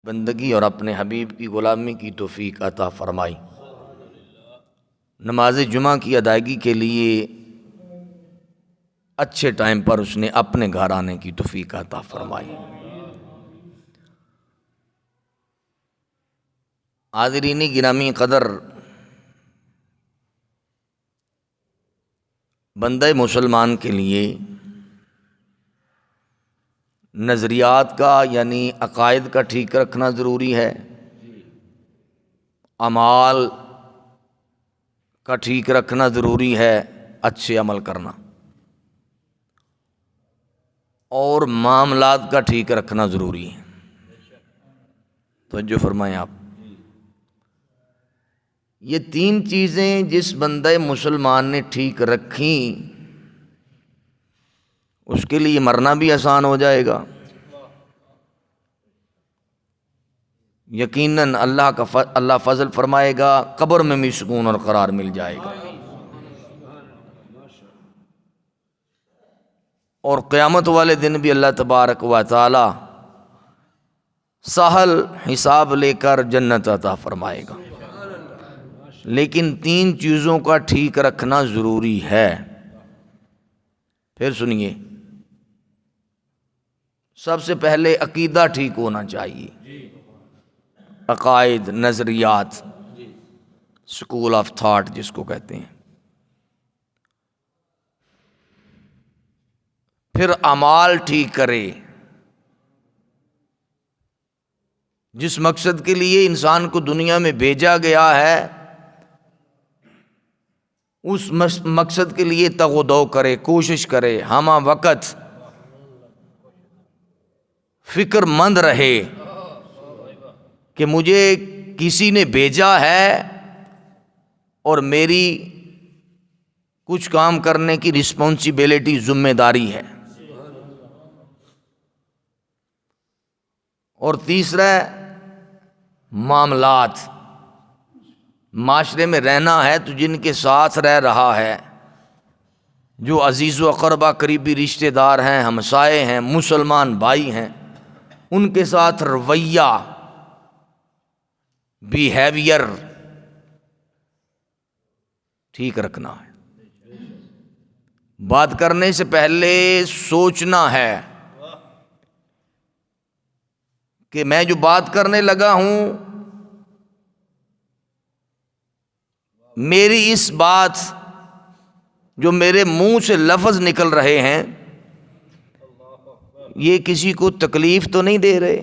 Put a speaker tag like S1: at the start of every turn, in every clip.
S1: بندگی اور اپنے حبیب کی غلامی کی توفیق عطا فرمائی۔ نماز جمعہ کی ادائیگی کے لیے اچھے ٹائم پر اس نے اپنے گھر آنے کی توفیق عطا فرمائی۔ حاضرین گرامی قدر، بندہ مسلمان کے لیے نظریات کا یعنی عقائد کا ٹھیک رکھنا ضروری ہے، اعمال کا ٹھیک رکھنا ضروری ہے، اچھے عمل کرنا، اور معاملات کا ٹھیک رکھنا ضروری ہے۔ توجہ فرمائیں آپ، یہ تین چیزیں جس بندہ مسلمان نے ٹھیک رکھیں اس کے لیے مرنا بھی آسان ہو جائے گا، یقیناً اللہ فضل فرمائے گا، قبر میں بھی سکون اور قرار مل جائے گا، اور قیامت والے دن بھی اللہ تبارک و تعالی سہل حساب لے کر جنت عطا فرمائے گا۔ لیکن تین چیزوں کا ٹھیک رکھنا ضروری ہے۔ پھر سنیے، سب سے پہلے عقیدہ ٹھیک ہونا چاہیے، عقائد، نظریات، سکول آف تھاٹ جس کو کہتے ہیں۔ پھر اعمال ٹھیک کرے، جس مقصد کے لیے انسان کو دنیا میں بھیجا گیا ہے اس مقصد کے لیے تگ و دو کرے، کوشش کرے، ہمہ وقت فکر مند رہے کہ مجھے کسی نے بھیجا ہے اور میری کچھ کام کرنے کی رسپانسبلٹی، ذمہ داری ہے۔ اور تیسرا معاملات، معاشرے میں رہنا ہے تو جن کے ساتھ رہ رہا ہے، جو عزیز و اقربا قریبی رشتہ دار ہیں، ہمسائے ہیں، مسلمان بھائی ہیں، ان کے ساتھ رویہ، بیہیویئر ٹھیک رکھنا ہے۔ بات کرنے سے پہلے سوچنا ہے کہ میں جو بات کرنے لگا ہوں، میری اس بات جو میرے منہ سے لفظ نکل رہے ہیں یہ کسی کو تکلیف تو نہیں دے رہے۔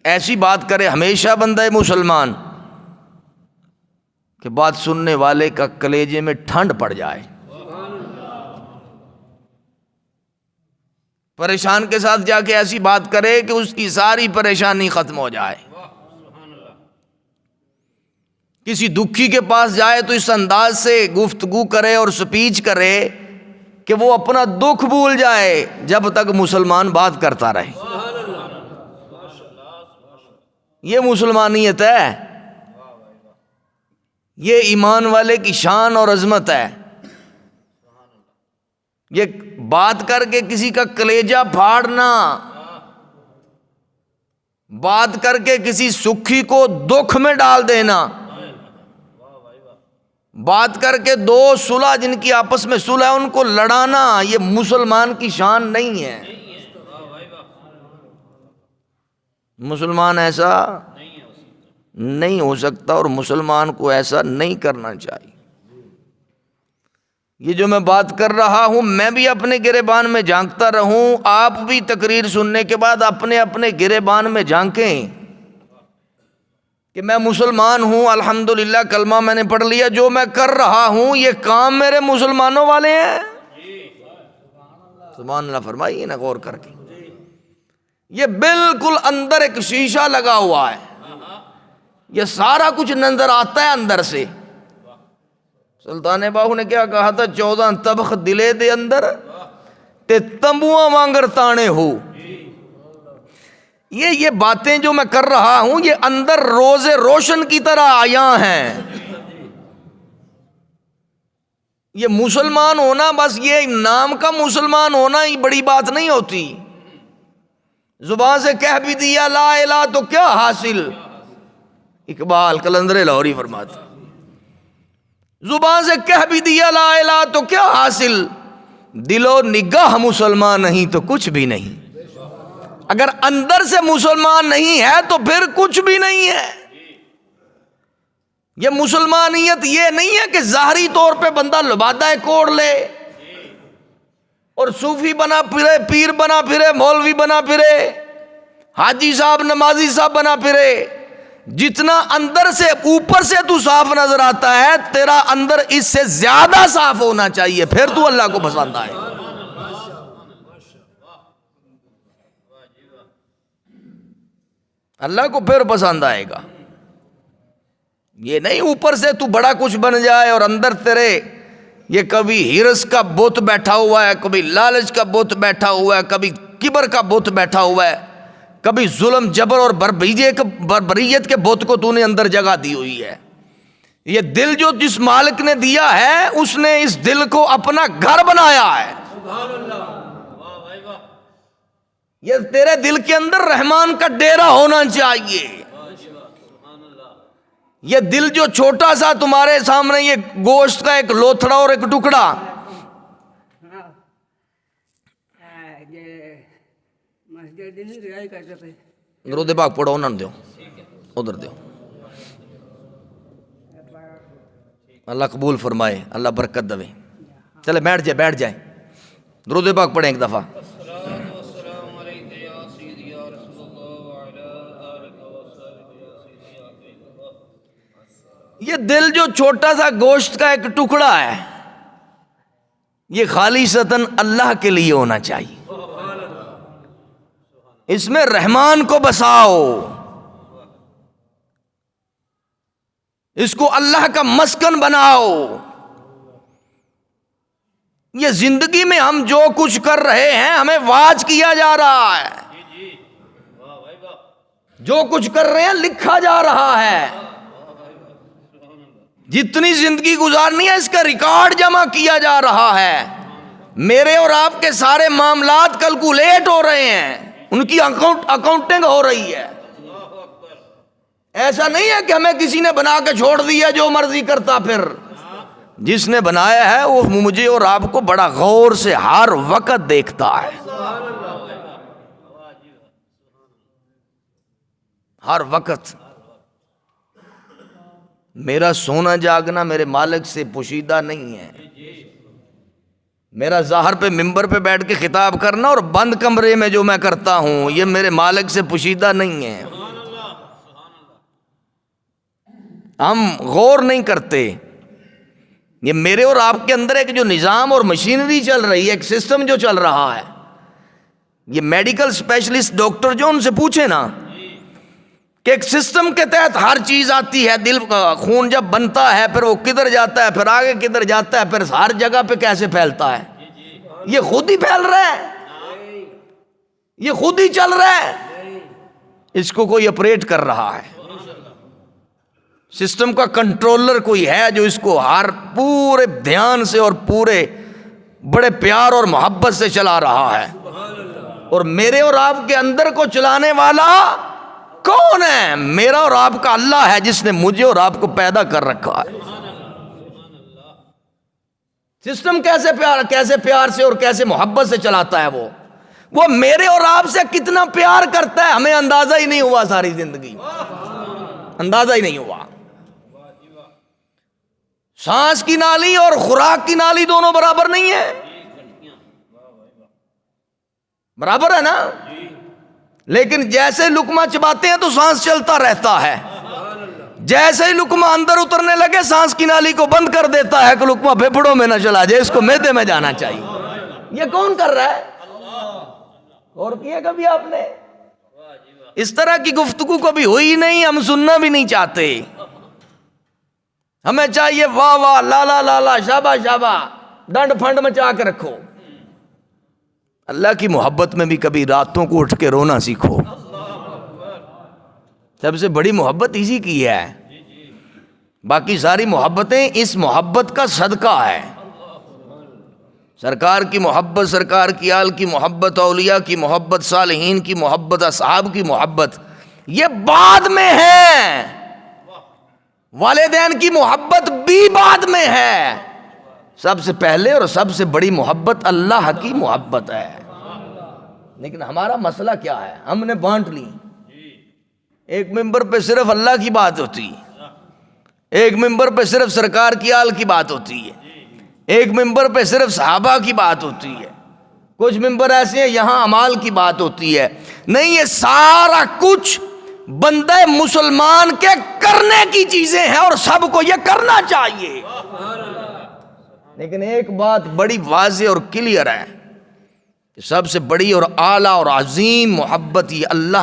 S1: ایسی بات کرے ہمیشہ بندہ مسلمان کہ بات سننے والے کا کلیجے میں ٹھنڈ پڑ جائے، پریشان کے ساتھ جا کے ایسی بات کرے کہ اس کی ساری پریشانی ختم ہو جائے۔ کسی دکھی کے پاس جائے تو اس انداز سے گفتگو کرے اور سپیچ کرے کہ وہ اپنا دکھ بھول جائے جب تک مسلمان بات کرتا رہے۔ یہ مسلمانیت ہے، یہ ایمان والے کی شان اور عظمت ہے۔ یہ بات کر کے کسی کا کلیجہ پھاڑنا، بات کر کے کسی سکھی کو دکھ میں ڈال دینا، بات کر کے دو صلح جن کی آپس میں صلح ہے ان کو لڑانا، یہ مسلمان کی شان نہیں ہے۔ مسلمان ایسا نہیں ہو سکتا اور مسلمان کو ایسا نہیں کرنا چاہیے۔ یہ جو میں بات کر رہا ہوں میں بھی اپنے گریبان میں جھانکتا رہوں، آپ بھی تقریر سننے کے بعد اپنے اپنے گریبان میں جھانکیں کہ میں مسلمان ہوں، الحمدللہ کلمہ میں نے پڑھ لیا، جو میں کر رہا ہوں یہ کام میرے مسلمانوں والے ہیں۔ سبحان اللہ فرمائیے نا غور کر کے، یہ بالکل اندر ایک شیشہ لگا ہوا ہے، یہ سارا کچھ نظر آتا ہے اندر سے۔ سلطان باہو نے کیا کہا تھا، 14 تبخ دلے دے اندر تے تمبواں وانگر تانے ہو۔ یہ باتیں جو میں کر رہا ہوں یہ اندر روز روشن کی طرح آیاں ہیں۔ یہ مسلمان ہونا بس یہ نام کا مسلمان ہونا ہی بڑی بات نہیں ہوتی. زبان سے کہہ بھی دیا لا الہ تو کیا حاصل. اقبال قلندر لاہوری فرماتا زبان سے کہہ بھی دیا لا الہ تو کیا حاصل، دل و نگاہ مسلمان نہیں تو کچھ بھی نہیں. اگر اندر سے مسلمان نہیں ہے تو پھر کچھ بھی نہیں ہے. یہ مسلمانیت یہ نہیں ہے کہ ظاہری طور پہ بندہ لبادہ کوڑ لے اور صوفی بنا پھرے، پیر بنا پھرے، مولوی بنا پھرے، حاجی صاحب نمازی صاحب بنا پھرے. جتنا اندر سے اوپر سے تو صاف نظر آتا ہے، تیرا اندر اس سے زیادہ صاف ہونا چاہیے، پھر تو اللہ کو پسند آئے. اللہ کو پھر پسند آئے گا. یہ نہیں اوپر سے تو بڑا کچھ بن جائے اور اندر تیرے یہ کبھی ہرس کا بت بیٹھا ہوا ہے، کبھی لالچ کا بت بیٹھا ہوا ہے، کبھی کبر کا بت بیٹھا ہوا ہے، کبھی ظلم جبر اور بربریت کے بت کو تو نے اندر جگہ دی ہوئی ہے. یہ دل جو جس مالک نے دیا ہے اس نے اس دل کو اپنا گھر بنایا ہے. یہ تیرے دل کے اندر رحمان کا ڈیرا ہونا چاہیے. یہ دل جو چھوٹا سا تمہارے سامنے یہ گوشت کا ایک لوتھڑا اور ایک ٹکڑا، درود پاک پڑھو انہوں دیو، ادھر دیو. اللہ قبول فرمائے، اللہ برکت دے. چلے بیٹھ جائے درود پاک پڑھیں ایک دفعہ. یہ دل جو چھوٹا سا گوشت کا ایک ٹکڑا ہے، یہ خالصتاً اللہ کے لیے ہونا چاہیے. اس میں رحمان کو بساؤ، اس کو اللہ کا مسکن بناؤ. یہ زندگی میں ہم جو کچھ کر رہے ہیں ہمیں واچ کیا جا رہا ہے، جو کچھ کر رہے ہیں لکھا جا رہا ہے. جتنی زندگی گزارنی ہے اس کا ریکارڈ جمع کیا جا رہا ہے. میرے اور آپ کے سارے معاملات کیلکولیٹ ہو رہے ہیں، ان کی اکاؤنٹنگ ہو رہی ہے. ایسا نہیں ہے کہ ہمیں کسی نے بنا کے چھوڑ دیا جو مرضی کرتا. پھر جس نے بنایا ہے وہ مجھے اور آپ کو بڑا غور سے ہر وقت دیکھتا ہے، ہر وقت. میرا سونا جاگنا میرے مالک سے پوشیدہ نہیں ہے. میرا ظاہر پہ ممبر پہ بیٹھ کے خطاب کرنا اور بند کمرے میں جو میں کرتا ہوں یہ میرے مالک سے پوشیدہ نہیں ہے. ہم غور نہیں کرتے. یہ میرے اور آپ کے اندر ایک جو نظام اور مشینری چل رہی ہے، ایک سسٹم جو چل رہا ہے. یہ میڈیکل اسپیشلسٹ ڈاکٹر جو ان سے پوچھے نا کہ ایک سسٹم کے تحت ہر چیز آتی ہے. دل کا خون جب بنتا ہے پھر وہ کدھر جاتا ہے، پھر آگے کدھر جاتا ہے، پھر ہر جگہ پہ کیسے پھیلتا ہے. یہ خود ہی پھیل رہا ہے، یہ خود ہی چل رہا ہے. اس کو کوئی آپریٹ کر رہا ہے. سسٹم کا کنٹرولر کوئی ہے جو اس کو ہر پورے دھیان سے اور پورے بڑے پیار اور محبت سے چلا رہا ہے. اور میرے اور آپ کے اندر کو چلانے والا کون ہے؟ میرا اور آپ کا اللہ ہے جس نے مجھے اور آپ کو پیدا کر رکھا ہے. سسٹم کیسے پیار سے اور کیسے محبت سے چلاتا ہے. وہ میرے اور آپ سے کتنا پیار کرتا ہے ہمیں اندازہ ہی نہیں ہوا. ساری زندگی اندازہ ہی نہیں ہوا. سانس کی نالی اور خوراک کی نالی دونوں برابر نہیں ہے. برابر ہے نا؟ لیکن جیسے لقمہ چباتے ہیں تو سانس چلتا رہتا ہے. جیسے ہی لقمہ اندر اترنے لگے سانس کی نالی کو بند کر دیتا ہے کہ لقمہ پھیپھڑوں میں نہ چلا جائے، اس کو معدے میں جانا چاہیے. یہ کون کر رہا ہے؟ اور کیا کبھی آپ نے؟ اس طرح کی گفتگو کبھی ہوئی نہیں، ہم سننا بھی نہیں چاہتے. ہمیں چاہیے واہ واہ لا لا لا لا شابا شابا ڈنڈ پھنڈ مچا کے رکھو. اللہ کی محبت میں بھی کبھی راتوں کو اٹھ کے رونا سیکھو. سب سے بڑی محبت اسی کی ہے. باقی ساری محبتیں اس محبت کا صدقہ ہے. سرکار کی محبت، سرکار کی آل کی محبت، اولیاء کی محبت، صالحین کی محبت، اصحاب کی محبت یہ بعد میں ہے، والدین کی محبت بھی بعد میں ہے، سب سے پہلے اور سب سے بڑی محبت اللہ کی محبت ہے۔ لیکن ہمارا مسئلہ کیا ہے؟ ہم نے بانٹ لی، ایک ممبر پہ صرف اللہ کی بات ہوتی ہے، ایک ممبر پہ صرف سرکار کی آل کی بات ہوتی ہے، ایک ممبر پہ صرف صحابہ کی بات ہوتی ہے، کچھ ممبر ایسے ہیں یہاں اعمال کی بات ہوتی ہے۔ نہیں، یہ سارا کچھ بندہ مسلمان کے کرنے کی چیزیں ہیں اور سب کو یہ کرنا چاہیے، لیکن ایک بات بڑی واضح اور کلیئر ہے کہ سب سے بڑی اور اعلیٰ اور عظیم محبت یہ اللہ